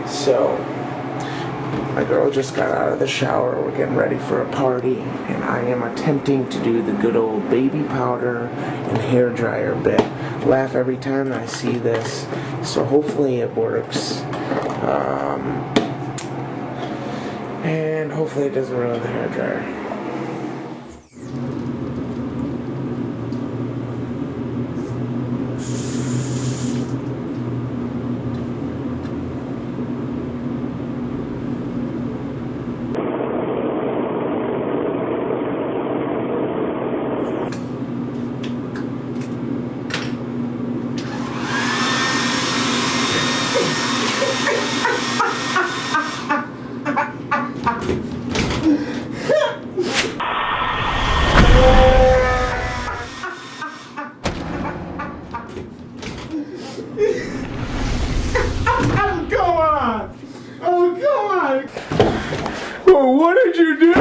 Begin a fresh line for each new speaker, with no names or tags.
So, my girl just got out of the shower. We're getting ready for a party, and I am attempting to do the good old baby powder and hair dryer bit. Laugh every time I see this, so hopefully it works. And hopefully it doesn't ruin the hair dryer. Oh, come on! Oh, what did you do?